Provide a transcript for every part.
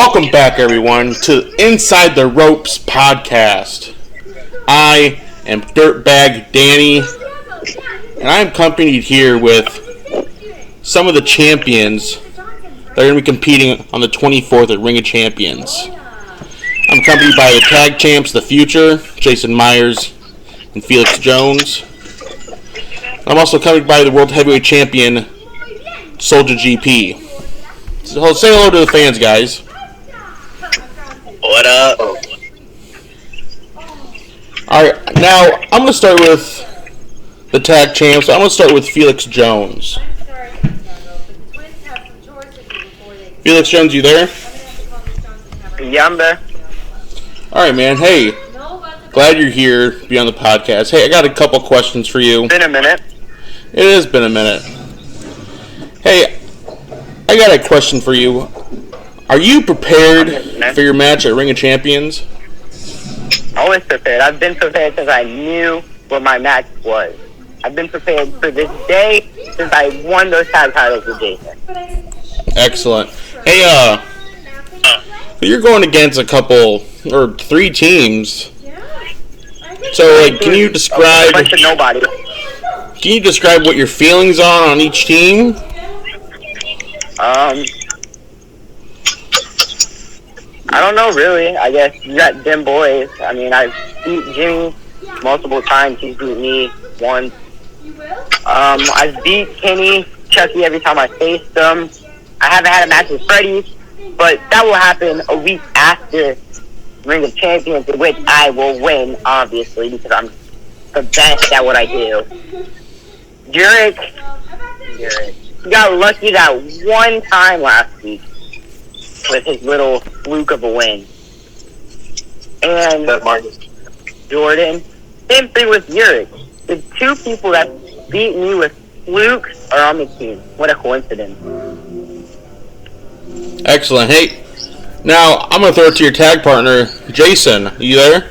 Welcome back, everyone, to Inside the Ropes podcast. I am Dirtbag Danny, and I'm accompanied here with some of the champions that are going to be competing on the 24th at Ring of Champions. I'm accompanied by the tag champs, The Future, Jason Myers, and Felix Jones. I'm also accompanied by the World Heavyweight Champion, Soldier GP. So say hello to the fans, guys. What up? Alright, now I'm going to start with the tag champs. I'm going to start with Felix Jones. Felix Jones, you there? Yeah, I'm there. Alright, man. Hey, glad you're here to be on the podcast. Hey, I got a couple questions for you. Been a minute. It has been a minute. Hey, I got a question for you. Are you prepared for your match at Ring of Champions? Always prepared. I've been prepared since I knew what my match was. I've been prepared for this day since I won those tag titles with Jason. Excellent. Hey, you're going against a couple, or three teams. So, like, can you describe... Nobody. Can you describe what your feelings are on each team? I don't know, really. I guess you got them boys. I mean, I've beat Jimmy multiple times. He's beat me once. I've beat Kenny, Chucky every time I faced them. I haven't had a match with Freddie, but that will happen a week after Ring of Champions, in which I will win, obviously, because I'm the best at what I do. Jurek, he got lucky that one time last week with his little fluke of a win. And Jordan, same thing with Jurek. The two people that beat me with flukes are on the team. What a coincidence. Excellent. Hey, now I'm going to throw it to your tag partner, Jason. Are you there?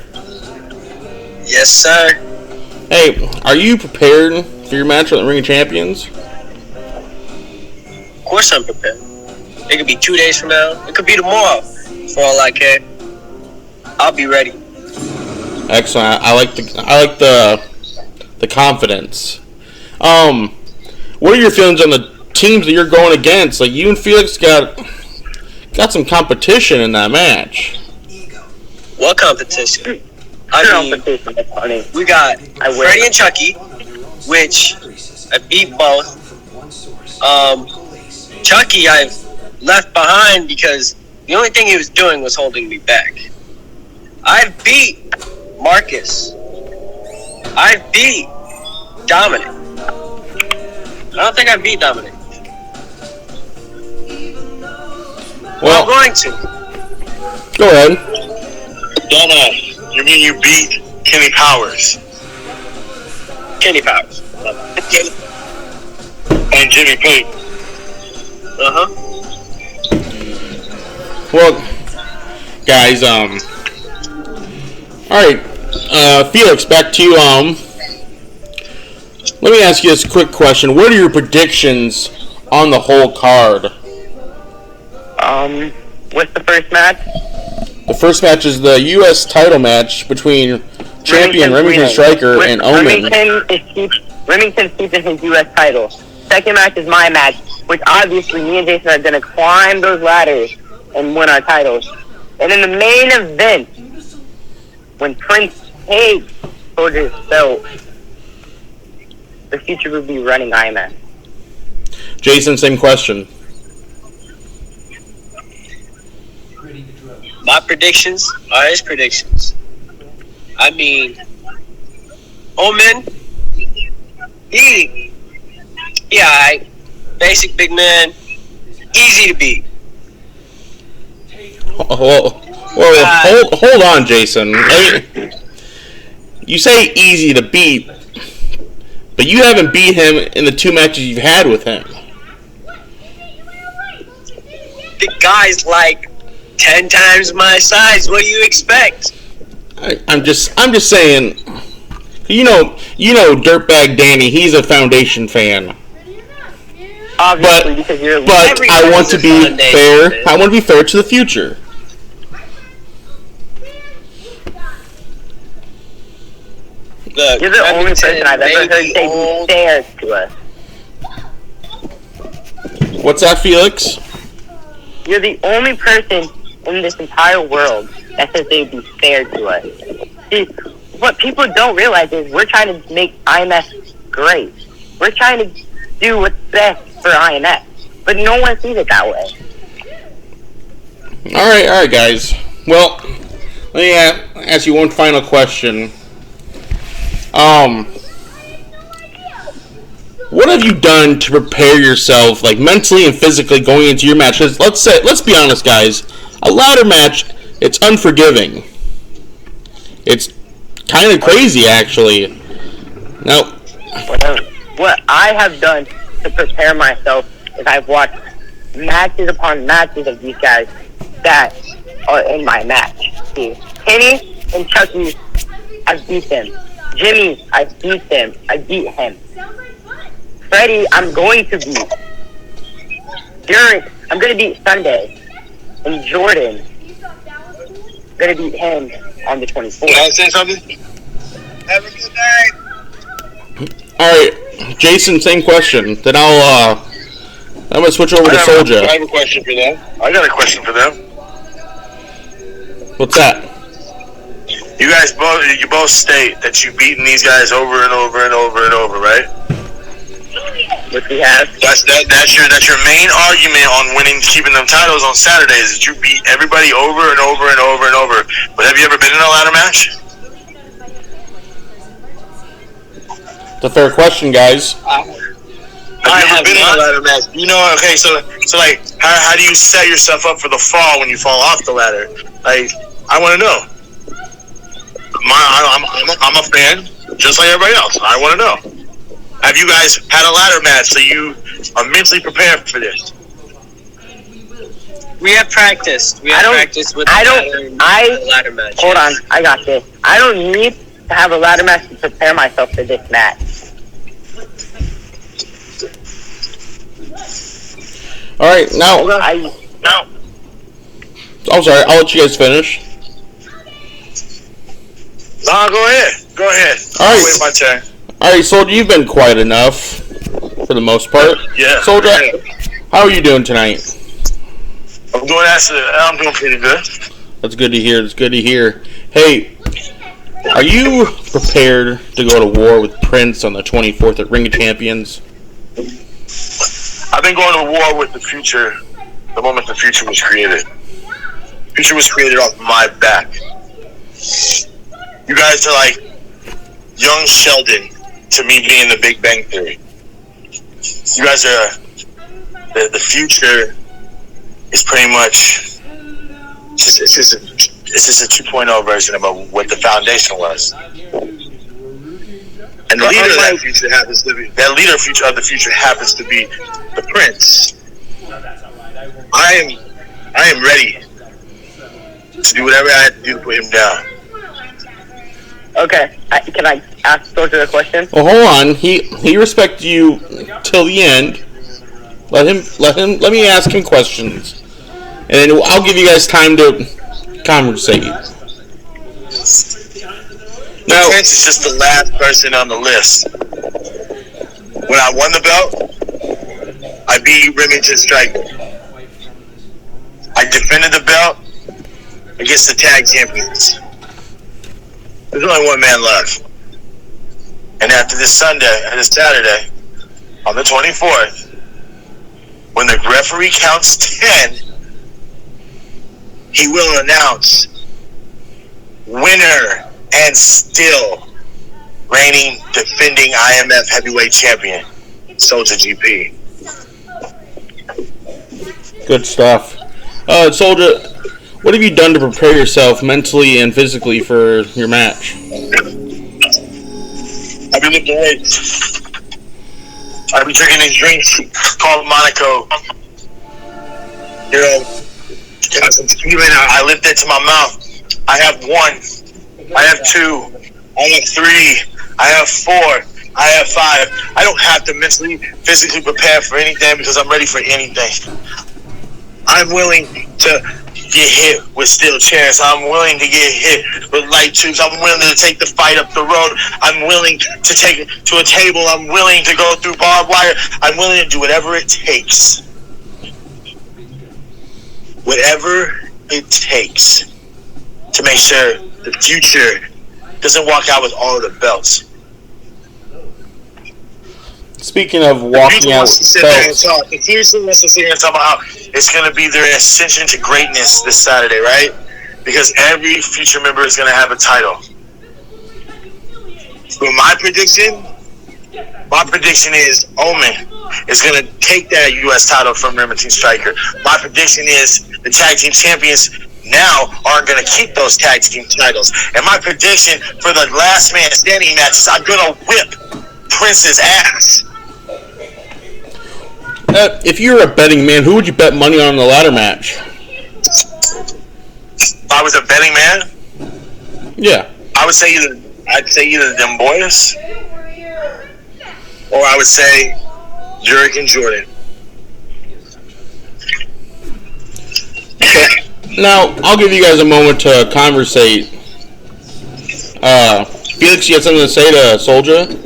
Yes, sir. Hey, are you prepared for your match at the Ring of Champions? Of course I'm prepared. It could be 2 days from now. It could be tomorrow. For all I care, I'll be ready. Excellent. I like the confidence. What are your feelings on the teams that you're going against? Like, you and Felix got some competition in that match. What competition? I mean, we got Freddie and Chucky, which I beat both. Chucky I've left behind because the only thing he was doing was holding me back. I beat Marcus. I beat Dominic. I don't think I beat Dominic. Well, I'm going to. Go ahead. Don't you mean you beat Kenny Powers? Kenny Powers. And Jimmy Payton. Uh-huh. Well, guys, alright, Felix, back to you, let me ask you this quick question. What are your predictions on the whole card? What's the first match? The first match is the U.S. title match between champion Remington Striker and Omen. Remington's keeping his U.S. title. Second match is my match, which obviously me and Jason are going to climb those ladders and win our titles. And in the main event, when Prince takes Soldier's belt, the Future will be running IMF. Jason, same question. My predictions are his predictions. I mean, Omen, alright. Basic big man, easy to beat. Hold on, Jason. You say easy to beat, but you haven't beat him in the two matches you've had with him. The guy's like 10 times my size. What do you expect? I'm just saying. You know, Dirtbag Danny. He's a Foundation fan. Obviously, because you're. But I want to be fair. I want to be fair to the future. Look, You're the only person I've ever heard say be fair to us. What's that, Felix? You're the only person in this entire world that says they'd be fair to us. See, what people don't realize is we're trying to make IMF great. We're trying to do what's best for IMF, but no one sees it that way. All right, guys. Well, let me ask you one final question. What have you done to prepare yourself, like mentally and physically, going into your match? 'Cause let's be honest, guys. A ladder match, it's unforgiving. It's kind of crazy, actually. Now, what I have done to prepare myself is I've watched matches upon matches of these guys that are in my match. See, Kenny and Chucky, I've beat them. Jimmy, I beat them. I beat him. Freddie, I'm going to beat. Derek, I'm going to beat Sunday. And Jordan, I'm going to beat him on the 24th. Can I say something? Have a good night. alright, Jason, same question. Then I'm gonna switch over to Soldier. I have a question for them. I got a question for them. What's that? You both state that you've beaten these guys over and over and over and over, right? Which we have. That's your main argument on keeping them titles on Saturdays. That you beat everybody over and over and over and over. But have you ever been in a ladder match? It's a fair question, guys. Have you ever been in a ladder match? You know, okay, so like, how do you set yourself up for the fall when you fall off the ladder? Like, I want to know. I'm a fan, just like everybody else. I want to know. Have you guys had a ladder match so you are mentally prepared for this? We have practiced. We have practiced with ladder match. Hold on, I got this. I don't need to have a ladder match to prepare myself for this match. All right, now. I'm sorry. I'll let you guys finish. No, go ahead. Go ahead. All right. I'll wait my turn. All right, Soldier, you've been quiet enough for the most part. Yeah. Soldier, how are you doing tonight? I'm doing pretty good. That's good to hear. That's good to hear. Hey, are you prepared to go to war with Prince on the 24th at Ring of Champions? I've been going to war with the future the moment the future was created. The future was created off my back. You guys are like young Sheldon to me being the Big Bang Theory. You guys are the future is pretty much it's just a 2.0 version of what the foundation was. And the leader of that future happens to be of the future happens to be the Prince. I am ready to do whatever I have to do to put him down. Okay, can I ask Soldier a question? Well, hold on. He respects you till the end. Let me ask him questions, and then I'll give you guys time to conversate. Now, Prince is just the last person on the list. When I won the belt, I beat Remington Striker. I defended the belt against the tag champions. There's only one man left. And after this Saturday, on the 24th, when the referee counts 10, he will announce winner and still reigning, defending IMF heavyweight champion, Soldier GP. Good stuff. Soldier, what have you done to prepare yourself mentally and physically for your match? I've been lifting weights. I've been drinking these drinks called Monaco. You know, I lift it to my mouth. I have 1. I have 2. I have 3. I have 4. I have 5. I don't have to mentally, physically prepare for anything because I'm ready for anything. I'm willing to get hit with steel chairs. I'm willing to get hit with light tubes. I'm willing to take the fight up the road. I'm willing to take it to a table. I'm willing to go through barbed wire. I'm willing to do whatever it takes. Whatever it takes to make sure the future doesn't walk out with all of the belts. Speaking of walking out with belts, The future wants to sit here and talk about how it's going to be their ascension to greatness this Saturday, right? Because every future member is going to have a title. So my prediction is Omen is going to take that U.S. title from Remington Striker. My prediction is the tag team champions now aren't going to keep those tag team titles. And my prediction for the last man standing match is I'm going to whip Prince's ass. if you were a betting man, who would you bet money on in the ladder match? If I was a betting man, Yeah. I'd say either them boys, or I would say Jurek and Jordan. Okay. Now, I'll give you guys a moment to conversate. Felix, you have something to say to Soulja?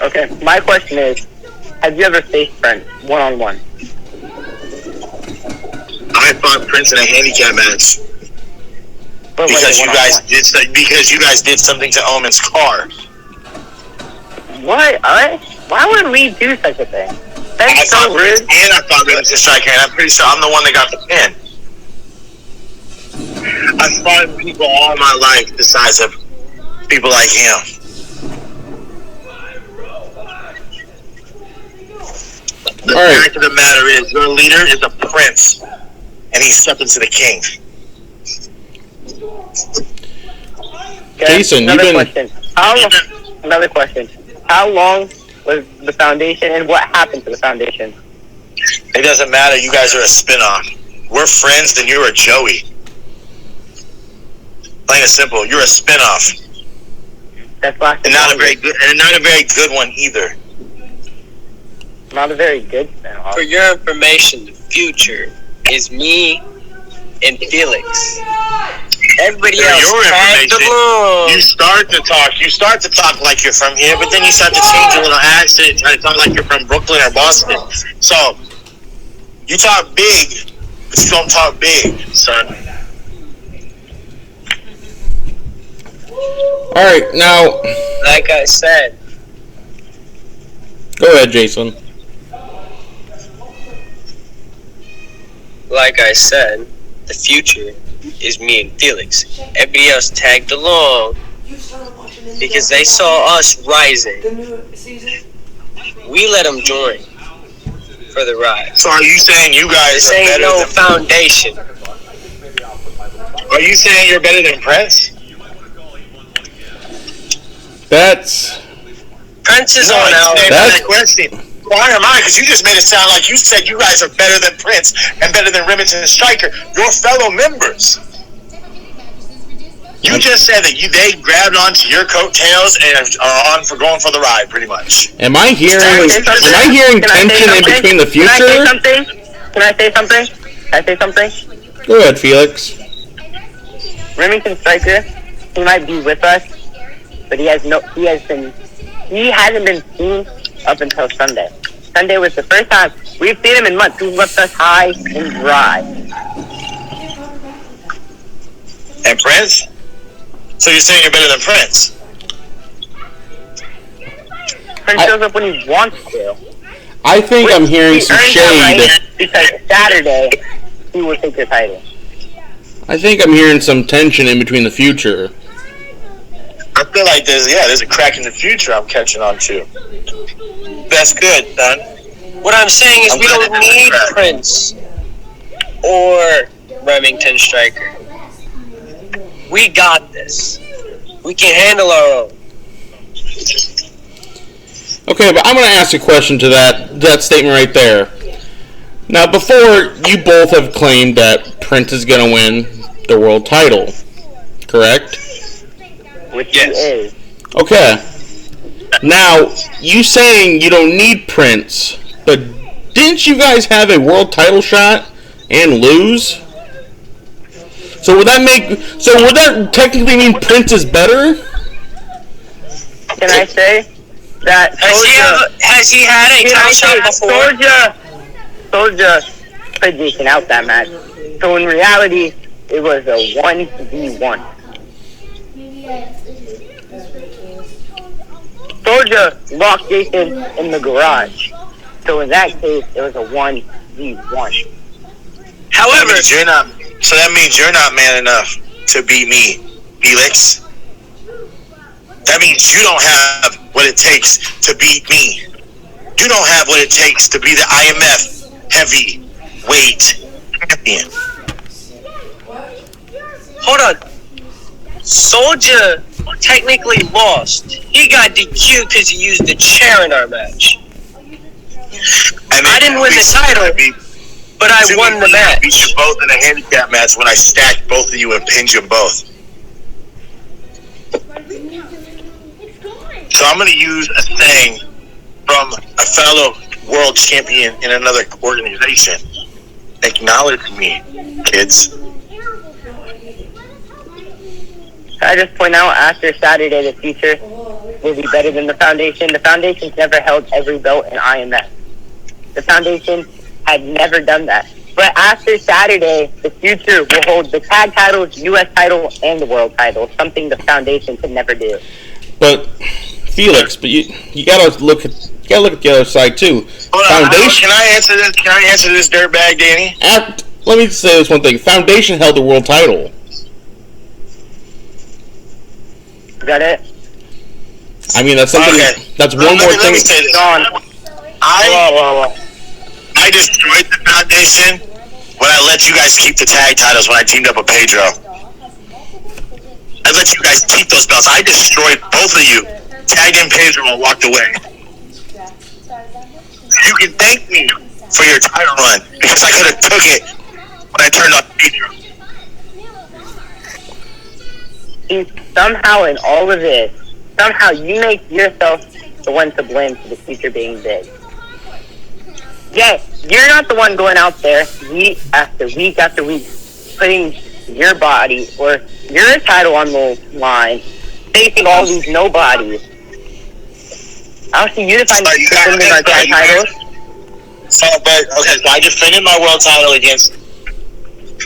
Okay, my question is, have you ever faced Prince one-on-one? I fought Prince in a handicap match But because you guys did something to Omen's car. What? Why would we do such a thing? I That's so fought Prince rude. and I fought Remington Striker, and I'm pretty sure I'm the one that got the pin. I've fought people all my life the size of people like him. The fact of the matter is, your leader is a prince, and he's stepping to the king. Okay, Jason, another question. How long was the foundation, and what happened to the foundation? It doesn't matter. You guys are a spin-off. We're friends, and you're a Joey. Plain and simple. You're a spin-off, That's lasted and not a longer. very good one either. Not a very good spin-off. For your information, the future is me and Felix. Everybody For else your tagged information, along. you start to talk like you're from here, but then you start to change your little accent and try to talk like you're from Brooklyn or Boston. So, you talk big, but you don't talk big, son. All right, now, Like I said, go ahead, Jason. the future is me and Felix. Everybody else tagged along because they saw us rising. We let them join for the ride. So are you saying you guys This are ain't better no than... foundation. Are you saying you're better than Prince? That's... Prince is on No, our. answer that question. Why am I? Because you just made it sound like you said you guys are better than Prince and better than Remington and Striker, your fellow members. You just said that they grabbed onto your coattails and are on for going for the ride, pretty much. Am I hearing tension in between the future? Can I say something? Go ahead, Felix. Remington Striker, he might be with us, but he hasn't been seen up until Sunday. Sunday was the first time we've seen him in months. He left us high and dry. And Prince? So you're saying you're better than Prince? Prince shows up when he wants to. I think I'm hearing some He earned that shade. right because Saturday he will take the title. I think I'm hearing some tension in between the future. I feel like there's a crack in the future I'm catching on to. That's good, son. What I'm saying is I'm we glad don't that need that's right. Prince or Remington Striker. We got this. We can handle our own. Okay, but I'm going to ask a question to that statement right there. Now, before, you both have claimed that Prince is going to win the world title, correct? Which Yes. he is. Okay. Now, you saying you don't need Prince, but didn't you guys have a world title shot and lose? So would that technically mean Prince is better? Can I say that Has he had a title shot before? Soldier played Jason out that match. So in reality, it was a 1v1. Soldier locked Jason in the garage. So in that case, it was a 1v1. However, so that means you're not man enough to beat me, Felix. That means you don't have what it takes to beat me. You don't have what it takes to be the IMF heavyweight champion. hold on. Soldier technically lost. He got DQ'd because he used the chair in our match. I didn't win the title, but I won the match. I beat you both in a handicap match when I stacked both of you and pinned you both. So I'm going to use a saying from a fellow world champion in another organization. Acknowledge me, kids. I just point out, after Saturday, the future will be better than the Foundation. The Foundation's never held every belt in IMF. The Foundation had never done that. But after Saturday, the future will hold the tag titles, U.S. title, and the world title, something the Foundation could never do. But Felix, you gotta look at the other side too. Foundation. Can I answer this? Can I answer this, dirtbag, Danny? Let me say this one thing. Foundation held the world title. Got it? I mean, that's something. Okay. That's one more thing. Let me say this. I destroyed the Foundation when I let you guys keep the tag titles when I teamed up with Pedro. I let you guys keep those belts. I destroyed both of you, tagged in Pedro and walked away. You can thank me for your title run because I could have took it when I turned on Pedro. See, somehow in all of this, somehow you make yourself the one to blame for the future being big. Yeah, you're not the one going out there week after week after week putting your body or your title on the line, facing all these nobodies. I don't see you defending our tag titles. So I defended my world title against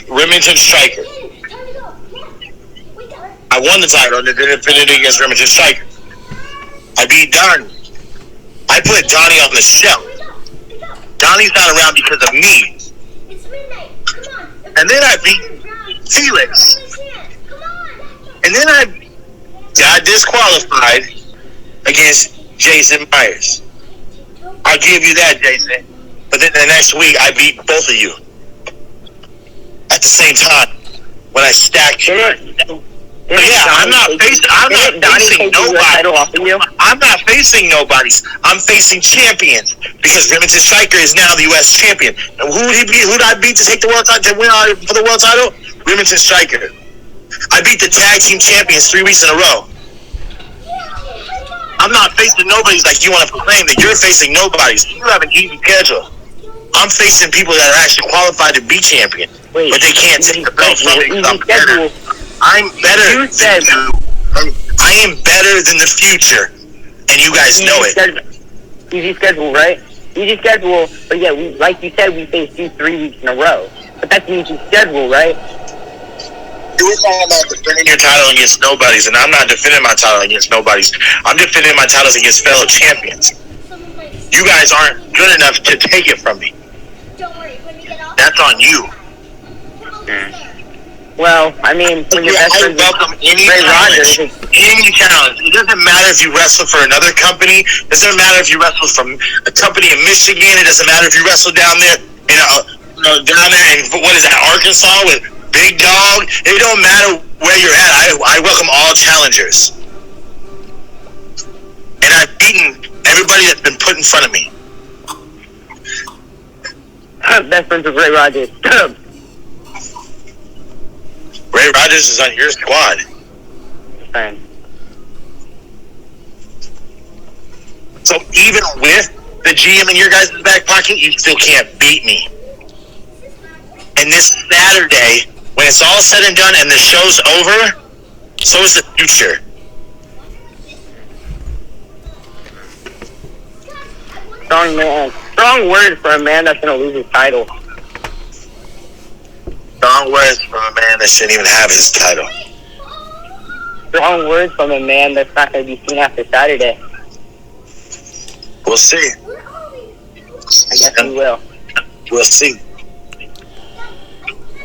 Remington Striker. I won the title and then defended it against Remington Striker. I beat Donnie. I put Donnie on the shelf. Donnie's not around because of me. And then I beat Felix. And then I got disqualified against Jason Myers. I'll give you that, Jason. But then the next week, I beat both of you. At the same time. When I stacked you. I'm not facing nobody. I'm not facing nobodies. I'm facing champions because Remington Striker is now the U.S. champion. And who did I beat to take the world title, to win for the world title? Remington Striker. I beat the tag team champions 3 weeks in a row. I'm not facing nobodies like you want to proclaim that you're facing nobodies. You have an easy schedule. I'm facing people that are actually qualified to be champion, but they can't take the belt from me because I'm better. I'm better than you. I am better than the future, and you guys know it. Easy schedule, right? Easy schedule, but yeah, like you said, we faced you 3 weeks in a row. But that's an easy schedule, right? You were talking about defending your title against nobodies, and I'm not defending my title against nobodies. I'm defending my titles against fellow champions. You guys aren't good enough to take it from me. That's on you. Well, I mean, when you're best friends welcome any Ray challenge. Rogers, Any challenge. It doesn't matter if you wrestle for another company. It doesn't matter if you wrestle from a company in Michigan. It doesn't matter if you wrestle down there down there in what is that, Arkansas with Big Dog. It don't matter where you're at. I welcome all challengers, and I've beaten everybody that's been put in front of me. best friends with Ray Rogers. Ray Rogers is on your squad. Fine. So even with the GM in your guys' back pocket, you still can't beat me. And this Saturday, when it's all said and done and the show's over, so is the future. Strong man. Strong word for a man that's going to lose his title. Strong words from a man that shouldn't even have his title. Strong words from a man that's not going to be seen after Saturday. We'll see. I guess we will. We'll see.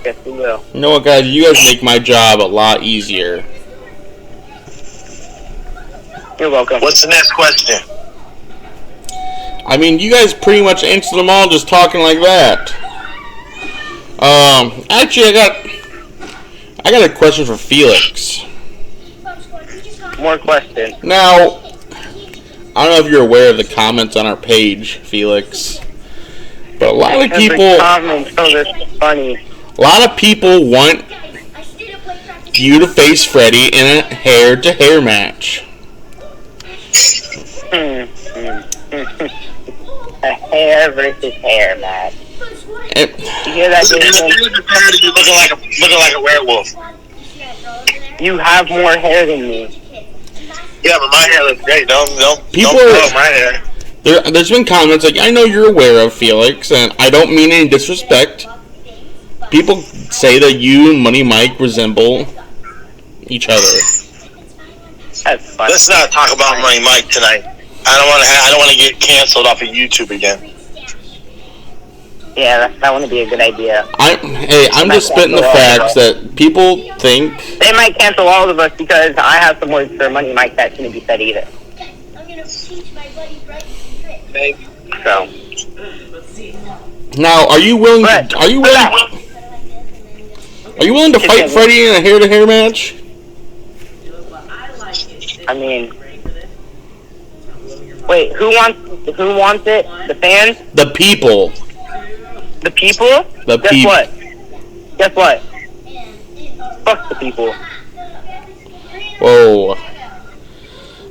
Yes, we will. You know what, guys? You guys make my job a lot easier. You're welcome. What's the next question? I mean, you guys pretty much answered them all just talking like that. Actually, I got a question for Felix. More questions. Now, I don't know if you're aware of the comments on our page, Felix, but a lot of people, Comments, so that's funny. a lot of people want you to face Freddie in a hair-to-hair match. A hair versus hair match. And, You hear that, Jason? Looking like a werewolf. You have more hair than me. Yeah, but my hair looks great. Don't People blow are- my hair. there's been comments like, I know you're aware of Felix, and I don't mean any disrespect. People say that you and Money Mike resemble each other. That's funny. Let's not talk about Money Mike tonight. I don't want to get canceled off of YouTube again. Yeah, that wouldn't be a good idea. I'm just spitting the facts that people think. They might cancel all of us because I have some words for Money Mike that shouldn't be said either. Maybe. So, Now, are you willing? But- Are you willing to fight Freddie in a hair-to-hair match? I mean, wait, who wants it? The fans? The people. The people? The Guess people. what? Guess what? Fuck the people. Whoa.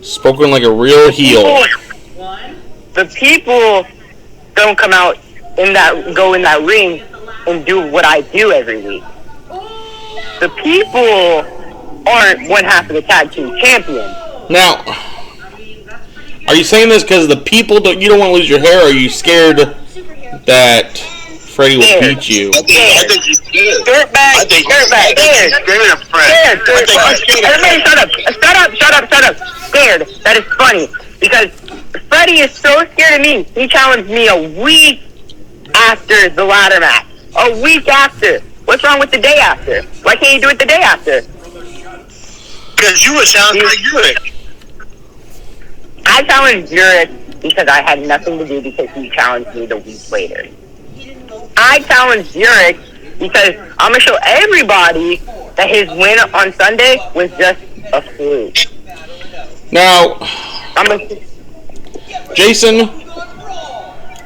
Spoken like a real heel. The people don't come out go in that ring and do what I do every week. The people aren't one half of the tag team champions. Now, are you saying this because the people you don't want to lose your hair, or are you scared that Freddie will beat you? I think he's scared. Dirtbag. I think Dirtbag. he's scared of Fred. Everybody shut up. Scared. That is funny. Because Freddie is so scared of me. He challenged me a week after the ladder match. A week after. What's wrong with the day after? Why can't you do it the day after? Because you were challenged by Uric. I challenged Uric because I had nothing to do because he challenged me the week later. I challenged Uric because I'm going to show everybody that his win on Sunday was just a fluke. Now, I'm Jason,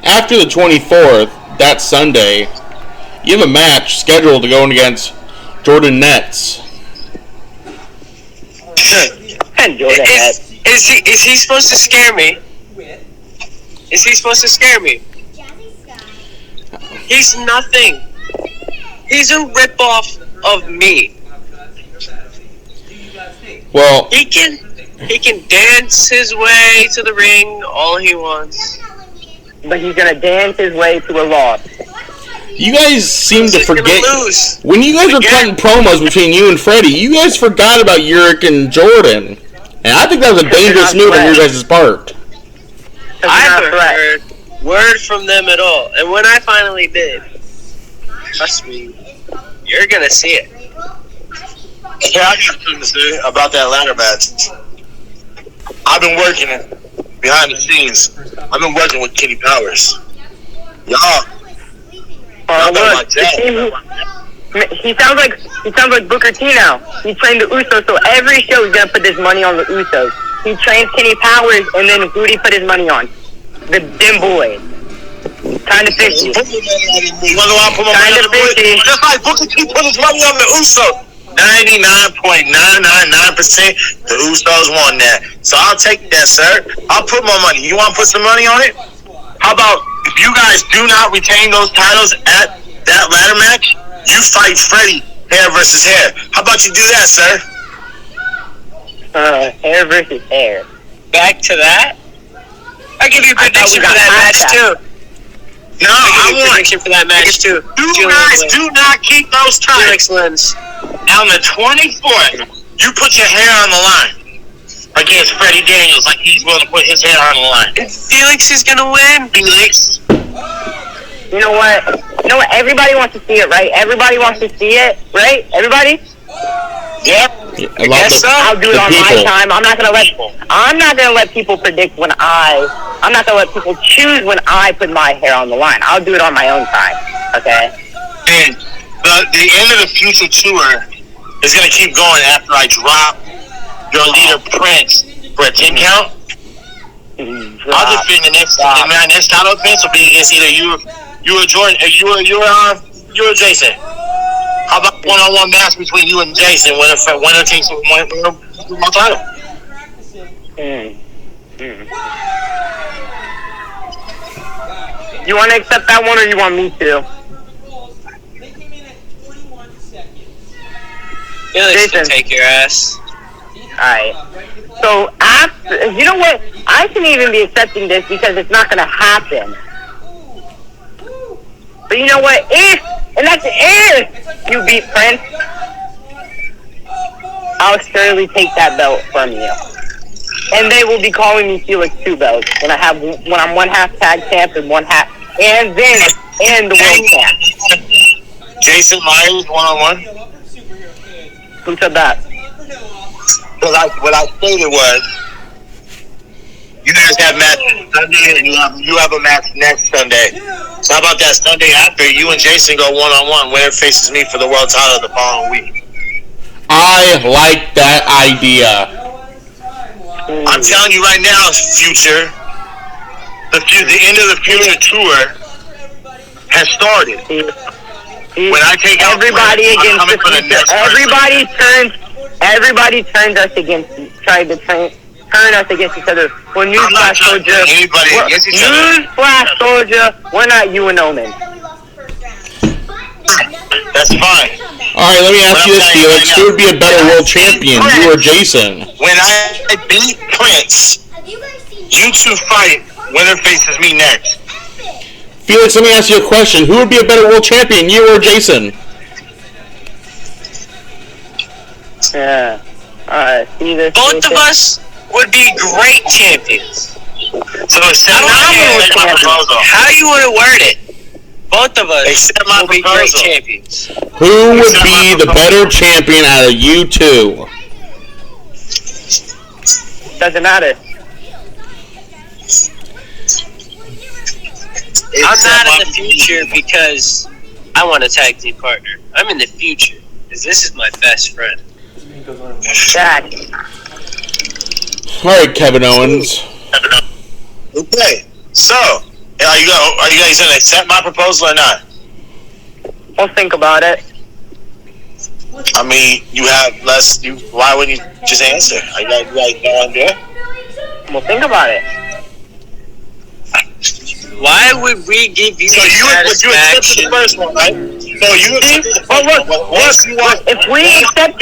after the 24th, that Sunday, you have a match scheduled to go in against Jordan Nets. and Jordan Nets. Is he supposed to scare me? Is he supposed to scare me? He's nothing. He's a ripoff of me. Well, He can dance his way to the ring all he wants. But he's going to dance his way to a loss. you guys seem to He's gonna forget. lose. When you guys were cutting promos between you and Freddie, you guys forgot about Uric and Jordan. And I think that was a dangerous move on your guys' part. I haven't heard word from them at all. And when I finally did, trust me, you're gonna see it. Yeah, I got something to say about that ladder match. I've been working it behind the scenes. I've been working with Kenny Powers. Y'all. Look, he sounds like Booker T now. He trained the Usos, so every show he's gonna put his money on the Usos. He trains Kenny Powers, and then who did he put his money on? Them boys. Kinda fishy. You wanna know why I put my money on the boys? Just like Booker T put his money on the Usos. 99.999%, the Usos won that. So I'll take that, sir. I'll put more money. You want to put some money on it? How about if you guys do not retain those titles at that ladder match, you fight Freddie hair versus hair. How about you do that, sir? Hair versus hair. Back to that? I'll give you a prediction for that match, too. No, I want prediction for that match, too. You guys do not keep those titles. Felix wins. On the 24th, you put your hair on the line against Freddie Daniels like he's willing to put his hair on the line. And Felix is going to win. Felix. You know what? Everybody wants to see it, right? Everybody wants to see it, right? Everybody? Yep. I'll do it on my time. I'm not gonna let people predict when I'm not gonna let people choose when I put my hair on the line. I'll do it on my own time. Okay? And the end of the future tour is gonna keep going after I drop your leader Prince for a 10 count. I'll defend the next title defense will be against either you or Jordan, you or Jason. How about one-on-one match between you and Jason? Winner takes one title. You want to accept that one, or you want me to? Felix can take your ass. Alright. So, you know what? I shouldn't even be accepting this because it's not going to happen. But you know what? If you beat Prince, I'll surely take that belt from you. And they will be calling me Felix 2 belts when I'm one half tag champ and one half and the world champ. Jason Myers 1-on-1. Who said that? Because what I stated was, you guys have matches Sunday and you have a match next Sunday. So how about that Sunday after you and Jason go 1-on-1? Winner faces me for the world title the following week. I like that idea. I'm telling you right now, Future, the end of the Future tour has started. When I take out everybody Prince, against the Future, everybody turns us against, tried to turn us against each other. Well, newsflash, Soldier. Newsflash, Soldier. We're not you and Omen. That's fine. Alright, let me ask you this, Felix. Who would be a better world champion, you or Jason? When I beat Prince, you two fight. Winner faces me next. Felix, let me ask you a question. Who would be a better world champion, you or Jason? Yeah. See this. Both of us would be great champions. So accept my proposal. How you want to word it? Both of us accept my will be great champions. Who would be the better champion out of you two? Doesn't matter. I'm not in the future because I want a tag team partner. I'm in the future because this is my best friend. Dad. Alright, Kevin Owens. Okay, so are you guys gonna accept my proposal or not? We'll think about it. I mean, you have less. Why wouldn't you just answer? You guys no idea? We'll think about it. Why would we give you So you accepted the first one, right? So you accepted the first one. If we accept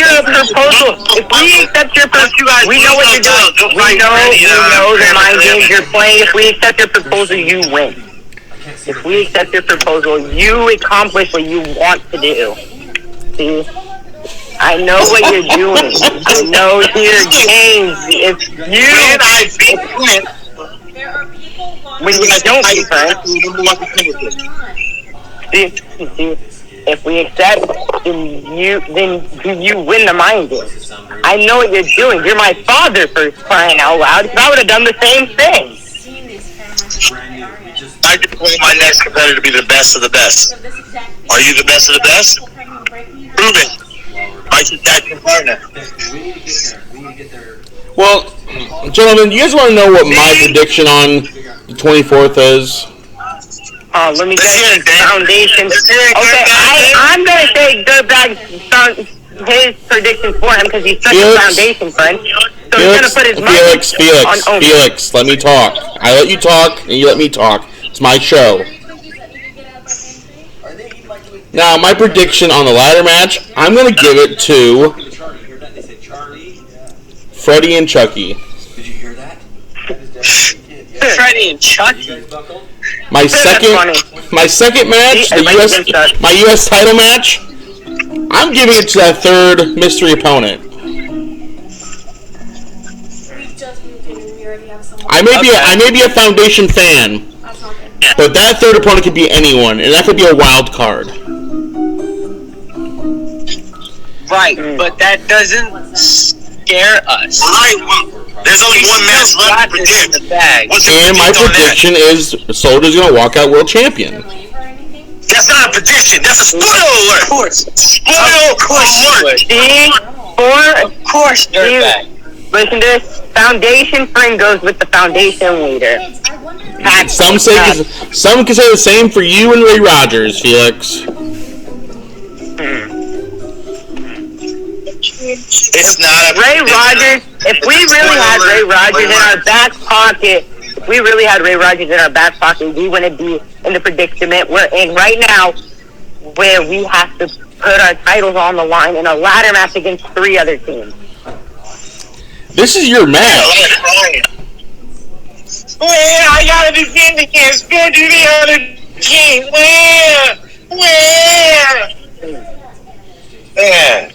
your proposal, we know what you're doing. We know the mind games you're playing. If we accept your proposal, you win. If we accept your proposal, you accomplish what you want to do. See? I know what you're doing. I know your games. If you... When I beat Clint, when you don't beat Clint, see, if we accept, then you win the mind game. I know what you're doing. You're my father, for crying out loud. I would have done the same thing. I just want my next competitor to be the best of the best. Are you the best of the best? Prove it. Like your tag team partner. Well, gentlemen, do you guys want to know what my prediction on the 24th is? Let me get foundation. Okay, I'm gonna say Dirtbag his predictions for him because he's such a foundation friend. So he's gonna put his money on Omen. Felix, let me talk. I let you talk, and you let me talk. It's my show. Now, my prediction on the ladder match, I'm gonna give it to Freddie and Chucky. Did you hear that? Freddie and Chucky. My second match, my U.S. title match, I'm giving it to that third mystery opponent. I may be a Foundation fan, but that third opponent could be anyone, and that could be a wild card. Right, but that doesn't scare us. Right. There's only one match left to predict. And my prediction is Soldier's going to walk out world champion. That's not a prediction. That's a spoiler alert. Of course. Spoiler alert. Of course, dirtbag. Listen to this. Foundation friend goes with the foundation leader. Some can say the same for you and Ray Rogers, Felix. It's not a Ray Rogers. If we really had Ray Rogers in our back pocket, we wouldn't be in the predicament we're in right now, where we have to put our titles on the line in a ladder match against 3 other teams. This is your match. Where? I gotta defend against 4 to the other team. Where? Man.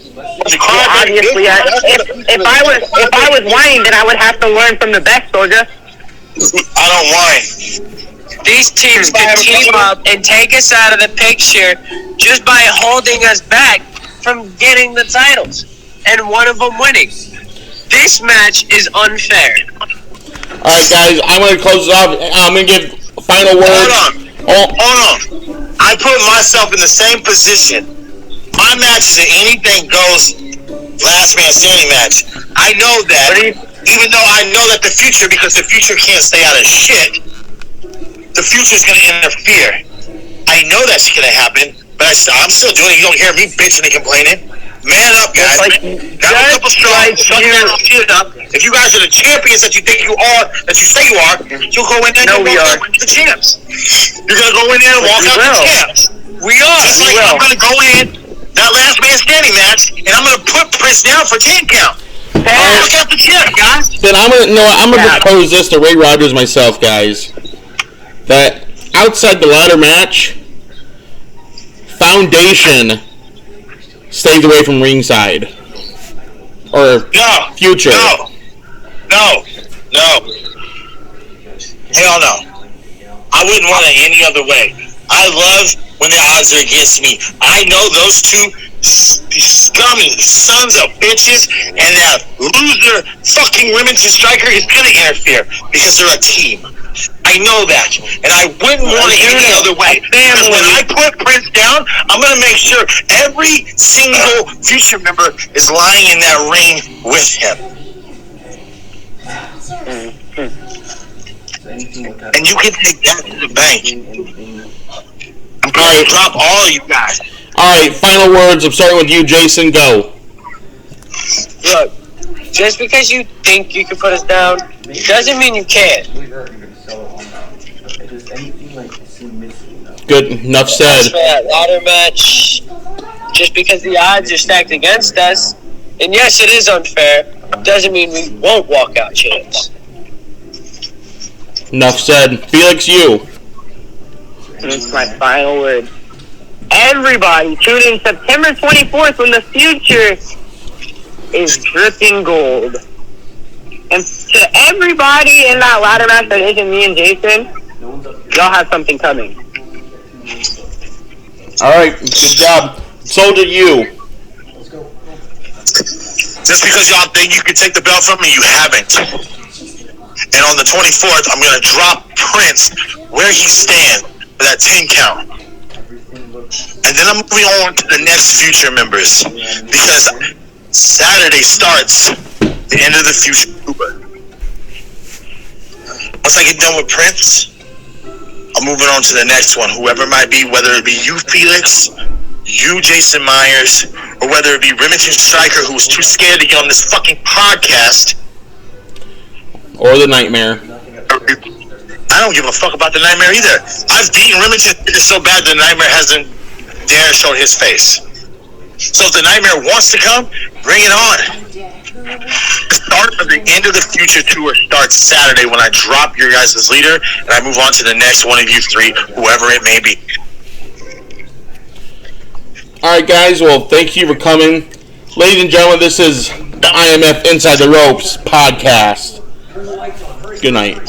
Obviously, if I was whining, then I would have to learn from the best, Soldier. I don't whine. These teams can team up and take us out of the picture just by holding us back from getting the titles, and one of them winning. This match is unfair. Alright, guys, I'm going to close it off. I'm going to give final words. Hold on. I put myself in the same position. My match is an anything goes last man standing match. I know that, even though I know that the future, because the future can't stay out of shit, the future is going to interfere. I know that's going to happen, but I'm still doing it. You don't hear me bitching and complaining. Man up, guys. Got a couple strikes. If you guys are the champions that you think you are, that you say you are, you'll go in there and walk out with the champs. You're going to go in there and walk out the champs. We are. Just like I'm going to go in that last man standing match, and I'm going to put Prince down for 10 count. Look out the champ, guys. Then I'm going to propose this to Ray Rogers myself, guys. That outside the ladder match, Foundation stays away from ringside. Or future. No. Hell no. I wouldn't want it any other way. I love when the odds are against me. I know those two scummy sons of bitches and that loser fucking Remington Striker is going to interfere because they're a team. I know that, and I wouldn't want it any other way. Because when I put Prince down, I'm going to make sure every single future member is lying in that ring with him. And you can take that to the bank. I'm going to drop all of you guys. Alright, final words. I'm starting with you, Jason. Go. Look, just because you think you can put us down doesn't mean you can't. Good. Enough said. For that ladder match, just because the odds are stacked against us, and yes, it is unfair, doesn't mean we won't walk out champs. Enough said. Felix, you. It's my final word. Everybody, tune in September 24th when the future is dripping gold. And to everybody in that ladder match that isn't me and Jason, y'all have something coming. Alright, good job. Soldier, you. Just because y'all think you can take the belt from me, you haven't. And on the 24th, I'm going to drop Prince where he stands for that 10 count. And then I'm moving on to the next future members. Because Saturday starts the end of the future tour. Once I get done with Prince, I'm moving on to the next one. Whoever it might be, whether it be you, Felix, you, Jason Myers, or whether it be Remington Stryker, who was too scared to get on this fucking podcast, or the Nightmare. I don't give a fuck about the Nightmare either. I've beaten Remington so bad the Nightmare hasn't dared show his face. So if the Nightmare wants to come, bring it on. The start of the End of the Future tour starts Saturday when I drop your guys' leader and I move on to the next one of you three, whoever it may be. Alright guys, well thank you for coming. Ladies and gentlemen, this is the IMF Inside the Ropes podcast. Good night.